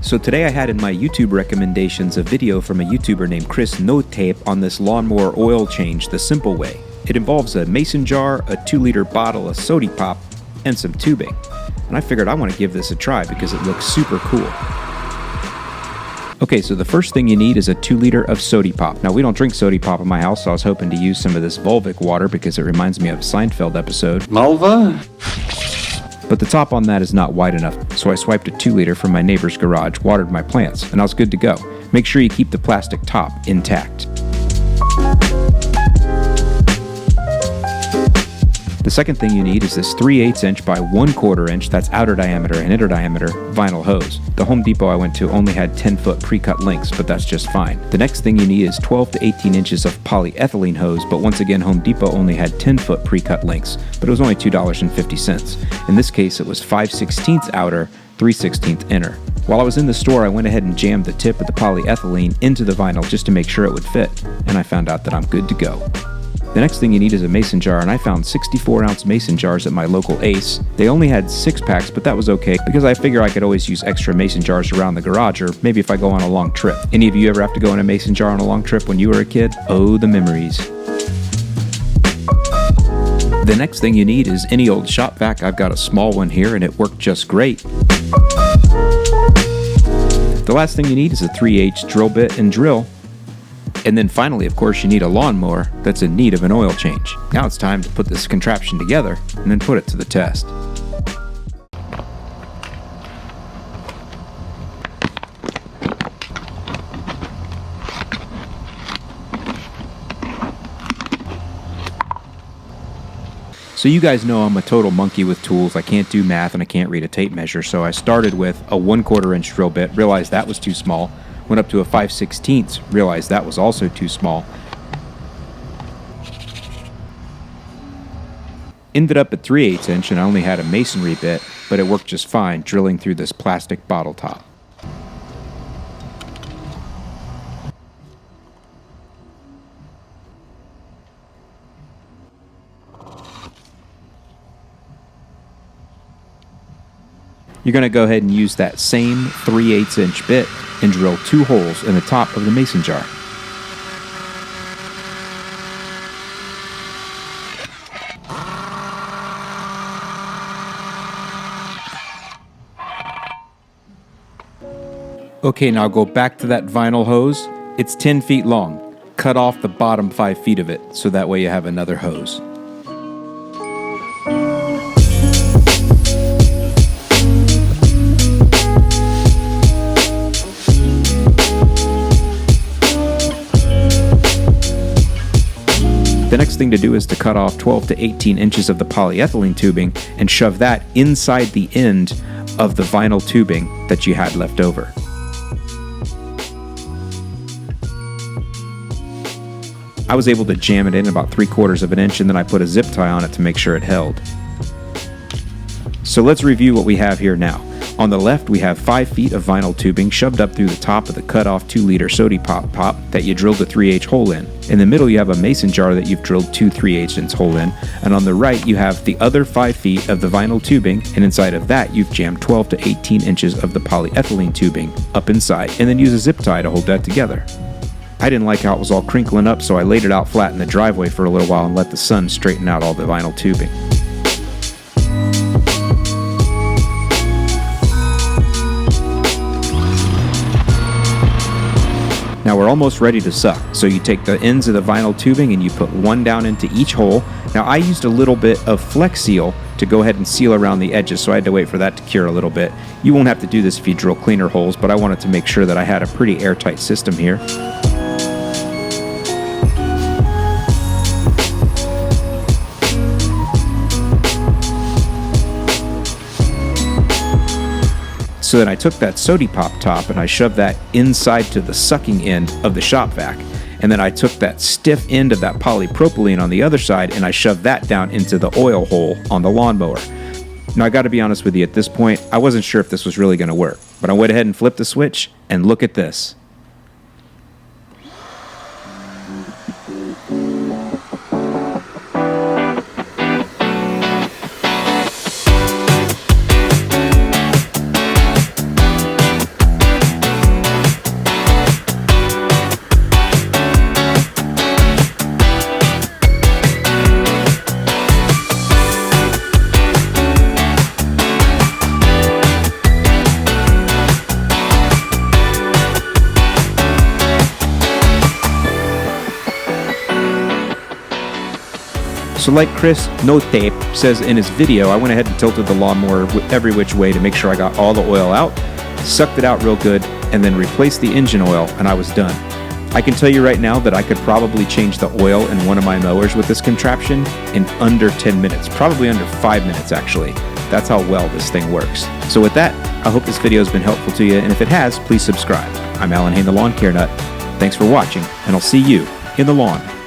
So today I had in my YouTube recommendations a video from a YouTuber named Chris Notap on this lawnmower oil change the simple way. It involves a mason jar, a 2-liter bottle of soda pop, and some tubing. And I figured I want to give this a try because it looks super cool. Okay, so the first thing you need is a 2-liter of soda pop. Now, we don't drink soda pop in my house, so I was hoping to use some of this Volvic water because it reminds me of a Seinfeld episode. Malva? But the top on that is not wide enough, so I swiped a 2-liter from my neighbor's garage, watered my plants, and I was good to go. Make sure you keep the plastic top intact. The second thing you need is this 3/8 inch by 1/4 inch, that's outer diameter and inner diameter, vinyl hose. The Home Depot I went to only had 10-foot pre-cut links, but that's just fine. The next thing you need is 12 to 18 inches of polyethylene hose, but once again Home Depot only had 10-foot pre-cut links, but it was only $2.50. In this case it was 5/16 outer, 3/16 inner. While I was in the store, I went ahead and jammed the tip of the polyethylene into the vinyl just to make sure it would fit, and I found out that I'm good to go. The next thing you need is a mason jar, and I found 64-ounce mason jars at my local Ace. They only had 6 packs, but that was okay because I figure I could always use extra mason jars around the garage, or maybe if I go on a long trip. Any of you ever have to go in a mason jar on a long trip when you were a kid? Oh, the memories. The next thing you need is any old shop vac. I've got a small one here and it worked just great. The last thing you need is a 3/8 drill bit and drill. And then finally, of course, you need a lawnmower that's in need of an oil change. Now it's time to put this contraption together and then put it to the test. So you guys know I'm a total monkey with tools. I can't do math and I can't read a tape measure, so I started with a 1/4 inch drill bit, realized that was too small. Went up to a 5/16, realized that was also too small. Ended up at 3/8 inch and I only had a masonry bit, but it worked just fine drilling through this plastic bottle top. You're going to go ahead and use that same 3/8 inch bit and drill 2 holes in the top of the mason jar. Okay, now go back to that vinyl hose. It's 10 feet long. Cut off the bottom 5 feet of it so that way you have another hose. The next thing to do is to cut off 12 to 18 inches of the polyethylene tubing and shove that inside the end of the vinyl tubing that you had left over. I was able to jam it in about 3/4 of an inch, and then I put a zip tie on it to make sure it held. So let's review what we have here now. On the left, we have 5 feet of vinyl tubing shoved up through the top of the cut-off 2-liter soda pop that you drilled a 3/8 hole in. In the middle, you have a mason jar that you've drilled 2 3/8 inch hole in, and on the right, you have the other 5 feet of the vinyl tubing, and inside of that, you've jammed 12 to 18 inches of the polyethylene tubing up inside, and then use a zip tie to hold that together. I didn't like how it was all crinkling up, so I laid it out flat in the driveway for a little while and let the sun straighten out all the vinyl tubing. Now we're almost ready to suck, so you take the ends of the vinyl tubing and you put one down into each hole. Now I used a little bit of Flex Seal to go ahead and seal around the edges, so I had to wait for that to cure a little bit. You won't have to do this if you drill cleaner holes, but I wanted to make sure that I had a pretty airtight system here. So then I took that soda pop top and I shoved that inside to the sucking end of the shop vac. And then I took that stiff end of that polypropylene on the other side and I shoved that down into the oil hole on the lawnmower. Now I gotta be honest with you, at this point, I wasn't sure if this was really gonna work. But I went ahead and flipped the switch and look at this. So like Chris Notap says in his video, I went ahead and tilted the lawnmower every which way to make sure I got all the oil out, sucked it out real good, and then replaced the engine oil, and I was done. I can tell you right now that I could probably change the oil in one of my mowers with this contraption in under 10 minutes, probably under 5 minutes actually. That's how well this thing works. So with that, I hope this video has been helpful to you, and if it has, please subscribe. I'm Alan Hain, the Lawn Care Nut. Thanks for watching, and I'll see you in the lawn.